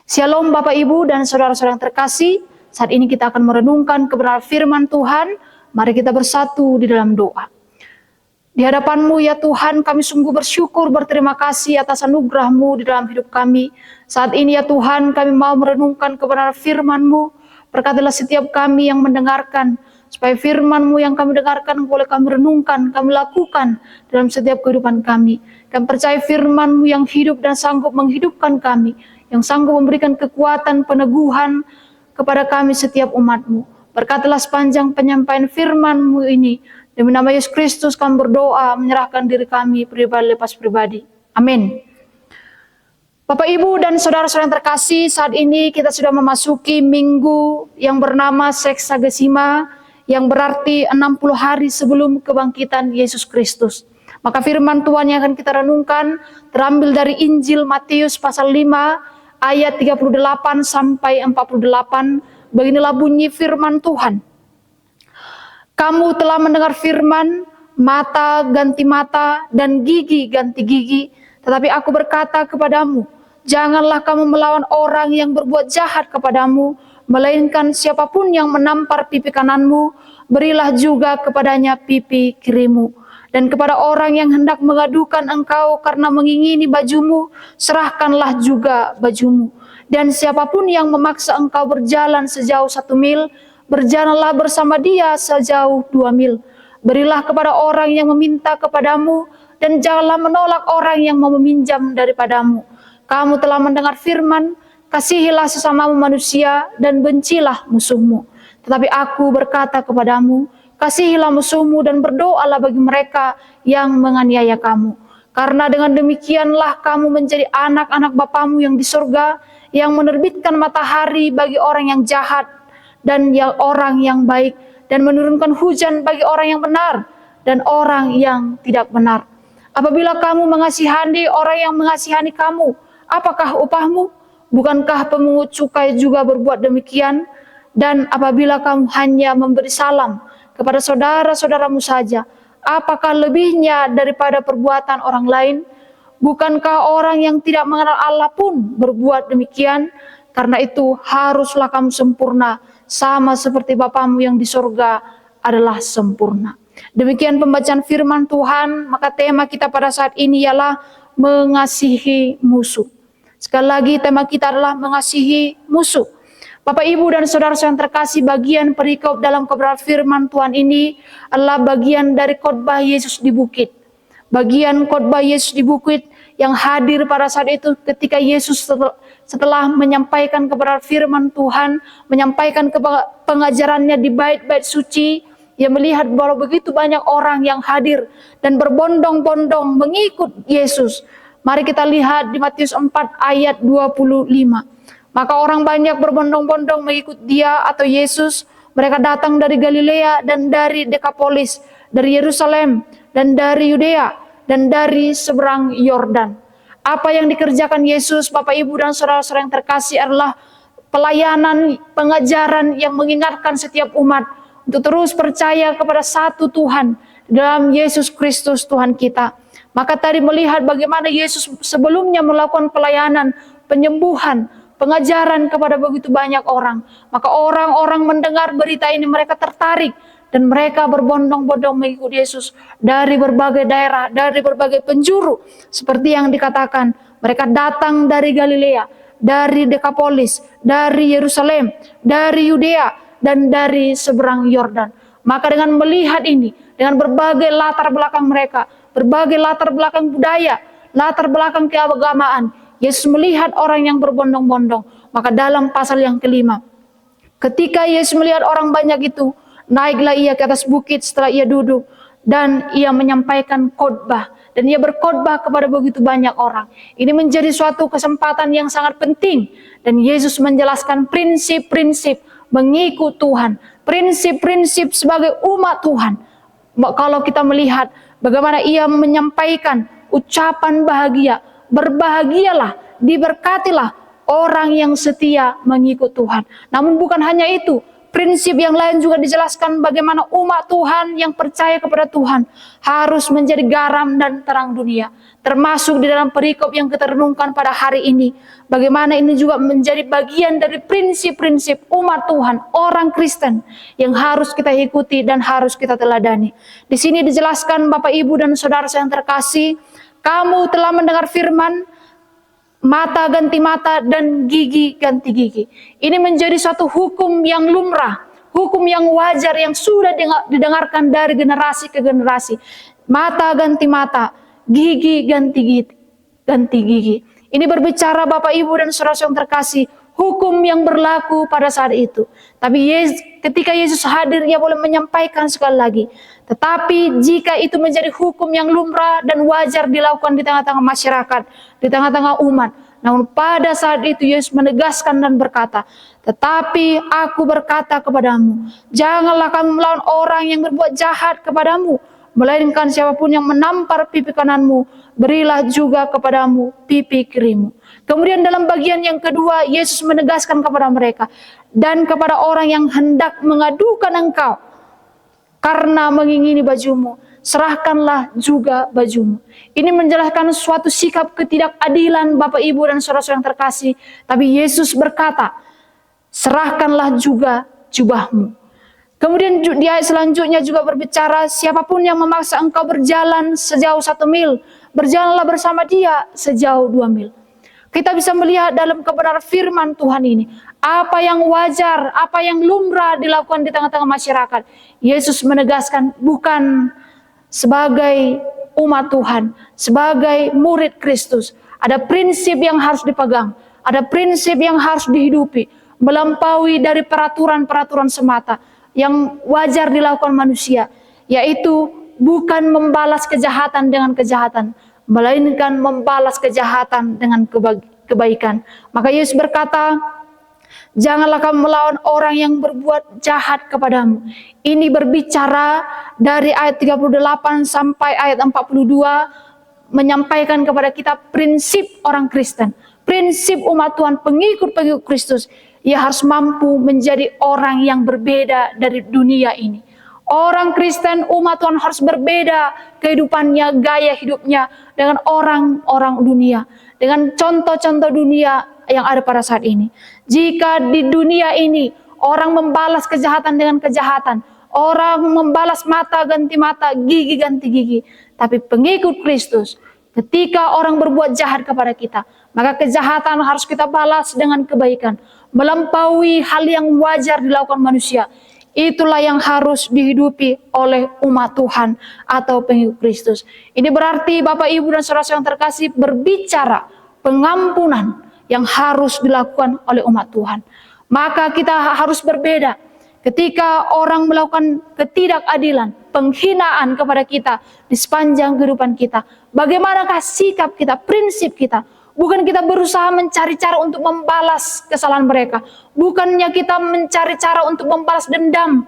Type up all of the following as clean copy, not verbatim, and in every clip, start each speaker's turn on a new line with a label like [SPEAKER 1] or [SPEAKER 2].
[SPEAKER 1] Shalom Bapak Ibu dan saudara-saudara yang terkasih. Saat ini kita akan merenungkan kebenaran firman Tuhan. Mari kita bersatu di dalam doa. Di hadapan-Mu ya Tuhan, kami sungguh bersyukur, berterima kasih atas anugerah-Mu di dalam hidup kami. Saat ini ya Tuhan, kami mau merenungkan kebenaran firman-Mu. Berkatilah setiap kami yang mendengarkan, supaya firman-Mu yang kami dengarkan boleh kami renungkan, kami lakukan dalam setiap kehidupan kami. Kami percaya firman-Mu yang hidup dan sanggup menghidupkan kami, yang sanggup memberikan kekuatan, peneguhan kepada kami setiap umat-Mu. Berkatilah sepanjang penyampaian firman-Mu ini. Demi nama Yesus Kristus kami berdoa, menyerahkan diri kami pribadi lepas pribadi. Amin. Bapak Ibu dan saudara-saudara yang terkasih, saat ini kita sudah memasuki minggu yang bernama Seksagesima, yang berarti 60 hari sebelum kebangkitan Yesus Kristus. Maka firman Tuhan yang akan kita renungkan terambil dari Injil Matius pasal 5 ayat 38 sampai 48. Beginilah bunyi firman Tuhan. Kamu telah mendengar firman, mata ganti mata dan gigi ganti gigi. Tetapi aku berkata kepadamu, janganlah kamu melawan orang yang berbuat jahat kepadamu, melainkan siapapun yang menampar pipi kananmu, berilah juga kepadanya pipi kirimu. Dan kepada orang yang hendak mengadukan engkau karena mengingini bajumu, serahkanlah juga bajumu. Dan siapapun yang memaksa engkau berjalan sejauh 1 mil, berjalanlah bersama dia sejauh 2 mil. Berilah kepada orang yang meminta kepadamu, dan janganlah menolak orang yang mau meminjam daripadamu. Kamu telah mendengar firman, kasihilah sesamamu manusia, dan bencilah musuhmu. Tetapi aku berkata kepadamu, kasihilah musuhmu dan berdoalah bagi mereka yang menganiaya kamu. Karena dengan demikianlah kamu menjadi anak-anak Bapamu yang di surga, yang menerbitkan matahari bagi orang yang jahat dan yang orang yang baik, dan menurunkan hujan bagi orang yang benar dan orang yang tidak benar. Apabila kamu mengasihani orang yang mengasihani kamu, apakah upahmu? Bukankah pemungut cukai juga berbuat demikian? Dan apabila kamu hanya memberi salam kepada saudara-saudaramu saja, apakah lebihnya daripada perbuatan orang lain? Bukankah orang yang tidak mengenal Allah pun berbuat demikian? Karena itu haruslah kamu sempurna, sama seperti Bapamu yang di surga adalah sempurna. Demikian pembacaan firman Tuhan. Maka tema kita pada saat ini ialah mengasihi musuh. Sekali lagi tema kita adalah mengasihi musuh. Bapak Ibu dan saudara-saudara yang terkasih, bagian perikop dalam kebenaran firman Tuhan ini adalah bagian dari khotbah Yesus di bukit. Bagian khotbah Yesus di bukit yang hadir pada saat itu ketika Yesus setelah menyampaikan kebenaran firman Tuhan, menyampaikan pengajarannya di bait-bait suci, ia melihat bahwa begitu banyak orang yang hadir dan berbondong-bondong mengikut Yesus. Mari kita lihat di Matius 4 ayat 25. Maka orang banyak berbondong-bondong mengikut dia atau Yesus. Mereka datang dari Galilea dan dari Dekapolis, dari Yerusalem dan dari Yudea dan dari seberang Yordan. Apa yang dikerjakan Yesus, Bapak Ibu dan saudara-saudara yang terkasih, adalah pelayanan, pengajaran yang mengingatkan setiap umat untuk terus percaya kepada satu Tuhan dalam Yesus Kristus Tuhan kita. Maka tadi melihat bagaimana Yesus sebelumnya melakukan pelayanan, penyembuhan, pengajaran kepada begitu banyak orang. Maka orang-orang mendengar berita ini, mereka tertarik dan mereka berbondong-bondong mengikut Yesus dari berbagai daerah, dari berbagai penjuru. Seperti yang dikatakan, mereka datang dari Galilea, dari Dekapolis, dari Yerusalem, dari Yudea, dan dari seberang Yordan. Maka dengan melihat ini, dengan berbagai latar belakang mereka, berbagai latar belakang budaya, latar belakang keagamaan, Yesus melihat orang yang berbondong-bondong. Maka dalam pasal yang kelima, ketika Yesus melihat orang banyak itu, naiklah ia ke atas bukit setelah ia duduk, dan ia menyampaikan khotbah, dan ia berkhotbah kepada begitu banyak orang. Ini menjadi suatu kesempatan yang sangat penting, dan Yesus menjelaskan prinsip-prinsip mengikut Tuhan, prinsip-prinsip sebagai umat Tuhan. Kalau kita melihat bagaimana ia menyampaikan ucapan bahagia, berbahagialah, diberkatilah orang yang setia mengikut Tuhan. Namun bukan hanya itu, prinsip yang lain juga dijelaskan bagaimana umat Tuhan yang percaya kepada Tuhan harus menjadi garam dan terang dunia. Termasuk di dalam perikop yang kita renungkan pada hari ini. Bagaimana ini juga menjadi bagian dari prinsip-prinsip umat Tuhan, orang Kristen yang harus kita ikuti dan harus kita teladani. Di sini dijelaskan Bapak Ibu dan Saudara yang terkasih, kamu telah mendengar firman, mata ganti mata dan gigi ganti gigi. Ini menjadi suatu hukum yang lumrah, hukum yang wajar yang sudah didengarkan dari generasi ke generasi. Mata ganti mata, gigi ganti gigi. Ini berbicara Bapak Ibu dan Saudara yang terkasih, hukum yang berlaku pada saat itu. Tapi ketika Yesus hadir, ia boleh menyampaikan sekali lagi. Tetapi jika itu menjadi hukum yang lumrah dan wajar dilakukan di tengah-tengah masyarakat, di tengah-tengah umat, namun pada saat itu Yesus menegaskan dan berkata, tetapi aku berkata kepadamu, janganlah kamu melawan orang yang berbuat jahat kepadamu, melainkan siapapun yang menampar pipi kananmu, berilah juga kepadamu pipi kirimu. Kemudian dalam bagian yang kedua, Yesus menegaskan kepada mereka, dan kepada orang yang hendak mengadukan engkau karena mengingini bajumu, serahkanlah juga bajumu. Ini menjelaskan suatu sikap ketidakadilan Bapak Ibu dan Saudara yang terkasih. Tapi Yesus berkata, serahkanlah juga jubahmu. Kemudian di ayat selanjutnya juga berbicara, siapapun yang memaksa engkau berjalan sejauh 1 mil, berjalanlah bersama dia sejauh 2 mil. Kita bisa melihat dalam kebenaran firman Tuhan ini, apa yang wajar, apa yang lumrah dilakukan di tengah-tengah masyarakat. Yesus menegaskan bukan sebagai umat Tuhan, sebagai murid Kristus. Ada prinsip yang harus dipegang, ada prinsip yang harus dihidupi, melampaui dari peraturan-peraturan semata yang wajar dilakukan manusia, yaitu bukan membalas kejahatan dengan kejahatan, melainkan membalas kejahatan dengan kebaikan. Maka Yesus berkata, janganlah kamu melawan orang yang berbuat jahat kepadamu. Ini berbicara dari ayat 38 sampai ayat 42, menyampaikan kepada kita prinsip orang Kristen, prinsip umat Tuhan, pengikut-pengikut Kristus. Ia harus mampu menjadi orang yang berbeda dari dunia ini. Orang Kristen, umat Tuhan harus berbeda kehidupannya, gaya hidupnya dengan orang-orang dunia, dengan contoh-contoh dunia yang ada pada saat ini. Jika di dunia ini orang membalas kejahatan dengan kejahatan, orang membalas mata ganti mata, gigi ganti gigi, tapi pengikut Kristus, ketika orang berbuat jahat kepada kita, maka kejahatan harus kita balas dengan kebaikan, melampaui hal yang wajar dilakukan manusia. Itulah yang harus dihidupi oleh umat Tuhan atau pengikut Kristus. Ini berarti Bapak Ibu dan Saudara yang terkasih, berbicara pengampunan yang harus dilakukan oleh umat Tuhan. Maka kita harus berbeda ketika orang melakukan ketidakadilan, penghinaan kepada kita di sepanjang kehidupan kita. Bagaimanakah sikap kita, prinsip kita? Bukan kita berusaha mencari cara untuk membalas kesalahan mereka. Bukannya kita mencari cara untuk membalas dendam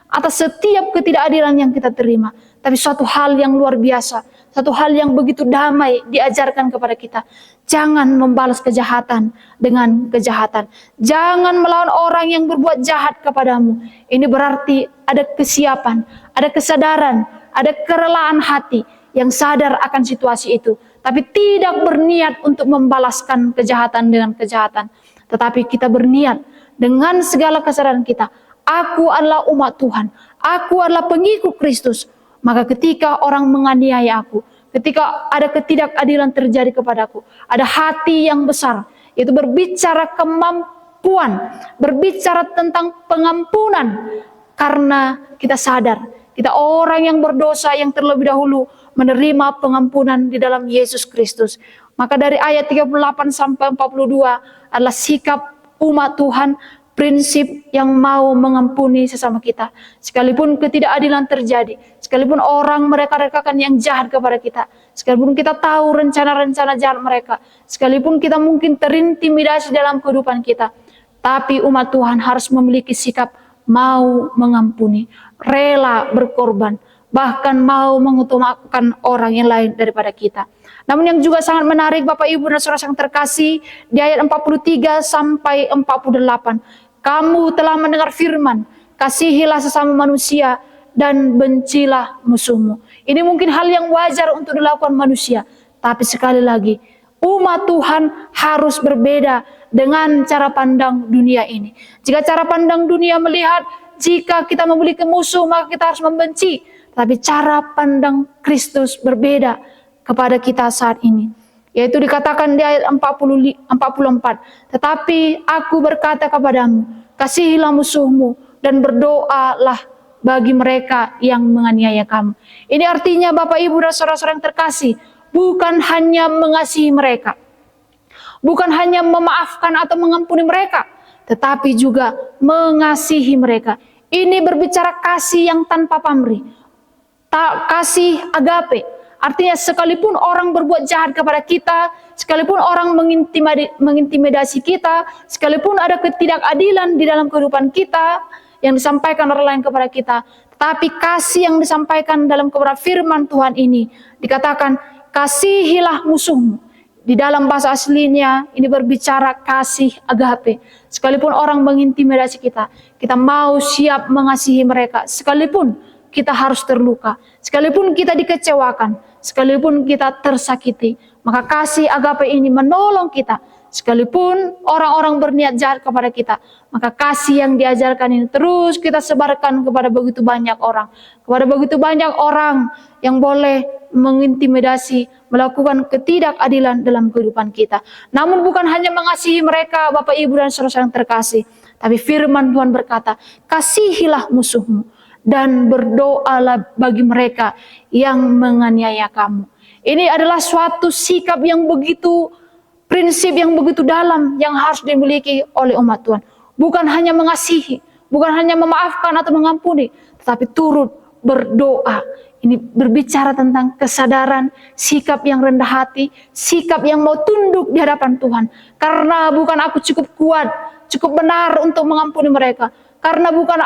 [SPEAKER 1] atas setiap ketidakadilan yang kita terima. Tapi suatu hal yang luar biasa, satu hal yang begitu damai diajarkan kepada kita. Jangan membalas kejahatan dengan kejahatan. Jangan melawan orang yang berbuat jahat kepadamu. Ini berarti ada kesiapan, ada kesadaran, ada kerelaan hati yang sadar akan situasi itu, tapi tidak berniat untuk membalaskan kejahatan dengan kejahatan. Tetapi kita berniat dengan segala kesadaran kita, aku adalah umat Tuhan, aku adalah pengikut Kristus. Maka ketika orang menganiaya aku, ketika ada ketidakadilan terjadi kepadaku, ada hati yang besar, itu berbicara kemampuan, berbicara tentang pengampunan, karena kita sadar, kita orang yang berdosa yang terlebih dahulu menerima pengampunan di dalam Yesus Kristus. Maka dari ayat 38 sampai 42 adalah sikap umat Tuhan, prinsip yang mau mengampuni sesama kita. Sekalipun ketidakadilan terjadi, sekalipun orang mereka-rekakan yang jahat kepada kita, sekalipun kita tahu rencana-rencana jahat mereka, sekalipun kita mungkin terintimidasi dalam kehidupan kita, tapi umat Tuhan harus memiliki sikap mau mengampuni, rela berkorban, bahkan mau mengutamakan orang yang lain daripada kita. Namun yang juga sangat menarik Bapak Ibu dan Saudara yang terkasih, di ayat 43 sampai 48, Kamu telah mendengar firman, kasihilah sesama manusia dan bencilah musuhmu. Ini mungkin hal yang wajar untuk dilakukan manusia, tapi sekali lagi, umat Tuhan harus berbeda dengan cara pandang dunia ini. Jika cara pandang dunia melihat jika kita memiliki musuh maka kita harus membenci, tapi cara pandang Kristus berbeda kepada kita saat ini. Yaitu dikatakan di ayat 44, tetapi aku berkata kepadamu, kasihilah musuhmu dan berdoalah bagi mereka yang menganiaya kamu. Ini artinya Bapak Ibu dan saudara-saudara yang terkasih, bukan hanya mengasihi mereka, bukan hanya memaafkan atau mengampuni mereka, tetapi juga mengasihi mereka. Ini berbicara kasih yang tanpa pamrih, kasih agape. Artinya sekalipun orang berbuat jahat kepada kita, sekalipun orang mengintimidasi kita, sekalipun ada ketidakadilan di dalam kehidupan kita yang disampaikan orang lain kepada kita, tapi kasih yang disampaikan dalam kebenaran firman Tuhan ini dikatakan kasihilah musuhmu. Di dalam bahasa aslinya ini berbicara kasih agape. Sekalipun orang mengintimidasi kita, kita mau siap mengasihi mereka. Sekalipun kita harus terluka, sekalipun kita dikecewakan, sekalipun kita tersakiti, maka kasih agape ini menolong kita. Sekalipun orang-orang berniat jahat kepada kita, maka kasih yang diajarkan ini terus kita sebarkan kepada begitu banyak orang. Kepada begitu banyak orang yang boleh mengintimidasi, melakukan ketidakadilan dalam kehidupan kita. Namun bukan hanya mengasihi mereka, Bapak Ibu dan saudara yang terkasih, tapi firman Tuhan berkata, kasihilah musuhmu dan berdoalah bagi mereka yang menganiaya kamu. Ini adalah suatu sikap yang begitu, prinsip yang begitu dalam yang harus dimiliki oleh umat Tuhan. Bukan hanya mengasihi, bukan hanya memaafkan atau mengampuni, tetapi turut berdoa. Ini berbicara tentang kesadaran, sikap yang rendah hati, sikap yang mau tunduk di hadapan Tuhan. Karena bukan aku cukup kuat, cukup benar untuk mengampuni mereka. Karena bukan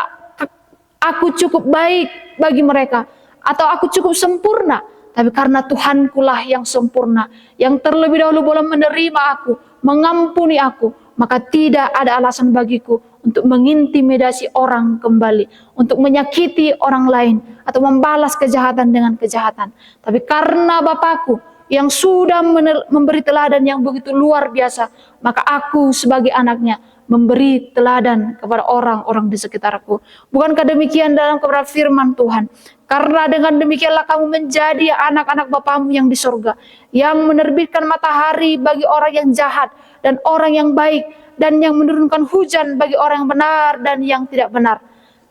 [SPEAKER 1] aku cukup baik bagi mereka, atau aku cukup sempurna, tapi karena Tuhankulah yang sempurna, yang terlebih dahulu boleh menerima aku, mengampuni aku, maka tidak ada alasan bagiku untuk mengintimidasi orang kembali, untuk menyakiti orang lain, atau membalas kejahatan dengan kejahatan. Tapi karena Bapakku yang sudah memberi teladan yang begitu luar biasa, maka aku sebagai anaknya memberi teladan kepada orang-orang di sekitarku. Bukankah demikian dalam kebenaran firman Tuhan? Karena dengan demikianlah kamu menjadi anak-anak Bapamu yang di surga, yang menerbitkan matahari bagi orang yang jahat dan orang yang baik, dan yang menurunkan hujan bagi orang yang benar dan yang tidak benar.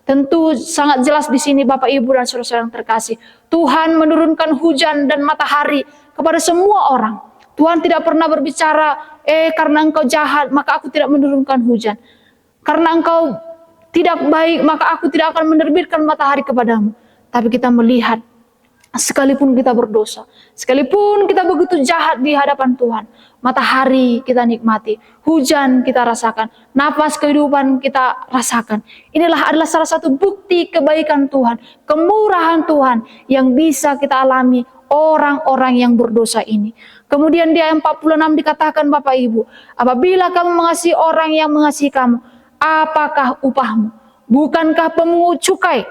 [SPEAKER 1] Tentu sangat jelas di sini Bapak Ibu dan saudara yang terkasih, Tuhan menurunkan hujan dan matahari kepada semua orang. Tuhan tidak pernah berbicara, karena engkau jahat maka aku tidak menurunkan hujan. Karena engkau tidak baik maka aku tidak akan menerbitkan matahari kepadamu. Tapi kita melihat, sekalipun kita berdosa, sekalipun kita begitu jahat di hadapan Tuhan, matahari kita nikmati, hujan kita rasakan, nafas kehidupan kita rasakan. Inilah adalah salah satu bukti kebaikan Tuhan, kemurahan Tuhan yang bisa kita alami orang-orang yang berdosa ini. Kemudian di ayat 46 dikatakan Bapak Ibu, apabila kamu mengasihi orang yang mengasihi kamu, apakah upahmu? Bukankah pemungut cukai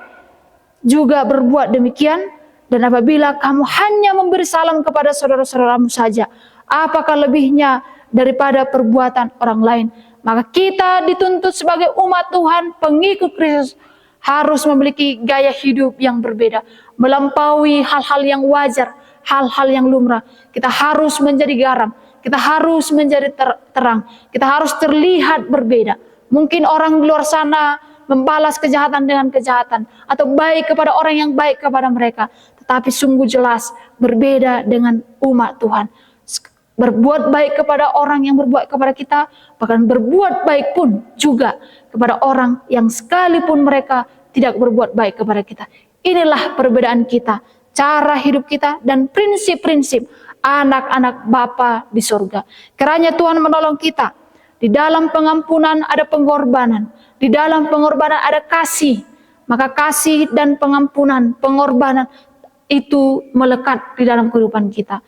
[SPEAKER 1] juga berbuat demikian? Dan apabila kamu hanya memberi salam kepada saudara-saudaramu saja, apakah lebihnya daripada perbuatan orang lain? Maka kita dituntut sebagai umat Tuhan, pengikut Kristus, harus memiliki gaya hidup yang berbeda, melampaui hal-hal yang wajar, hal-hal yang lumrah. Kita harus menjadi garam, kita harus menjadi terang, kita harus terlihat berbeda. Mungkin orang di luar sana membalas kejahatan dengan kejahatan, atau baik kepada orang yang baik kepada mereka, tetapi sungguh jelas berbeda dengan umat Tuhan. Berbuat baik kepada orang yang berbuat kepada kita, bahkan berbuat baik pun juga kepada orang yang sekalipun mereka tidak berbuat baik kepada kita. Inilah perbedaan kita, cara hidup kita, dan prinsip-prinsip anak-anak Bapa di surga. Kiranya Tuhan menolong kita. Di dalam pengampunan ada pengorbanan, di dalam pengorbanan ada kasih. Maka kasih dan pengampunan, pengorbanan itu melekat di dalam kehidupan kita.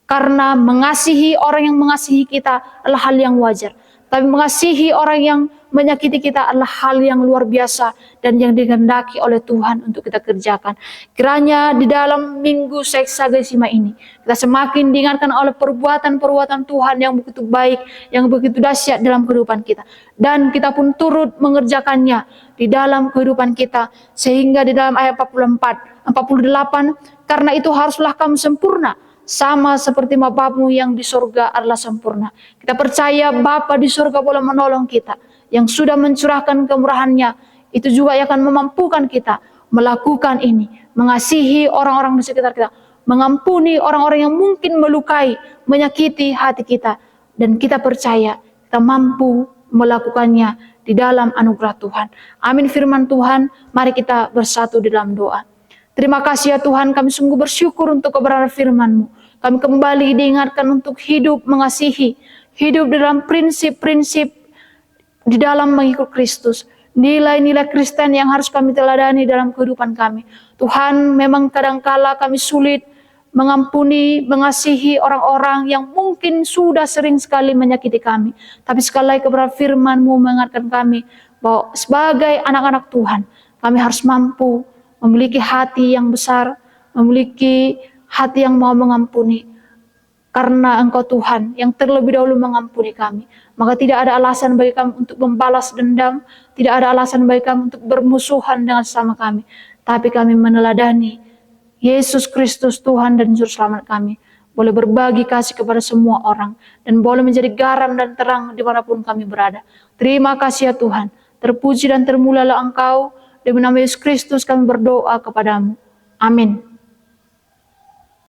[SPEAKER 1] Karena mengasihi orang yang mengasihi kita adalah hal yang wajar. Tapi mengasihi orang yang menyakiti kita adalah hal yang luar biasa dan yang dikehendaki oleh Tuhan untuk kita kerjakan. Kiranya di dalam minggu Seksagesima ini kita semakin diingatkan oleh perbuatan-perbuatan Tuhan yang begitu baik, yang begitu dahsyat dalam kehidupan kita. Dan kita pun turut mengerjakannya di dalam kehidupan kita. Sehingga di dalam ayat 48, karena itu haruslah kamu sempurna, sama seperti Bapamu yang di surga adalah sempurna. Kita percaya Bapa di surga boleh menolong kita, yang sudah mencurahkan kemurahannya, itu juga yang akan memampukan kita melakukan ini, mengasihi orang-orang di sekitar kita, mengampuni orang-orang yang mungkin melukai, menyakiti hati kita, dan kita percaya kita mampu melakukannya di dalam anugerah Tuhan. Amin firman Tuhan, mari kita bersatu di dalam doa. Terima kasih ya Tuhan, kami sungguh bersyukur untuk kebenaran firman-Mu. Kami kembali diingatkan untuk hidup mengasihi, hidup dalam prinsip-prinsip di dalam mengikut Kristus. Nilai-nilai Kristen yang harus kami teladani dalam kehidupan kami. Tuhan, memang kadangkala kami sulit mengampuni, mengasihi orang-orang yang mungkin sudah sering sekali menyakiti kami. Tapi sekali lagi kebenaran firman-Mu mengingatkan kami bahwa sebagai anak-anak Tuhan, kami harus mampu memiliki hati yang besar, memiliki hati yang mau mengampuni. Karena Engkau Tuhan yang terlebih dahulu mengampuni kami, maka tidak ada alasan bagi kami untuk membalas dendam, tidak ada alasan bagi kami untuk bermusuhan dengan sesama kami. Tapi kami meneladani Yesus Kristus Tuhan dan Juru Selamat kami, boleh berbagi kasih kepada semua orang, dan boleh menjadi garam dan terang dimanapun kami berada. Terima kasih ya Tuhan, terpuji dan termulialah Engkau. Demi nama Yesus Kristus kami berdoa kepadamu. Amin.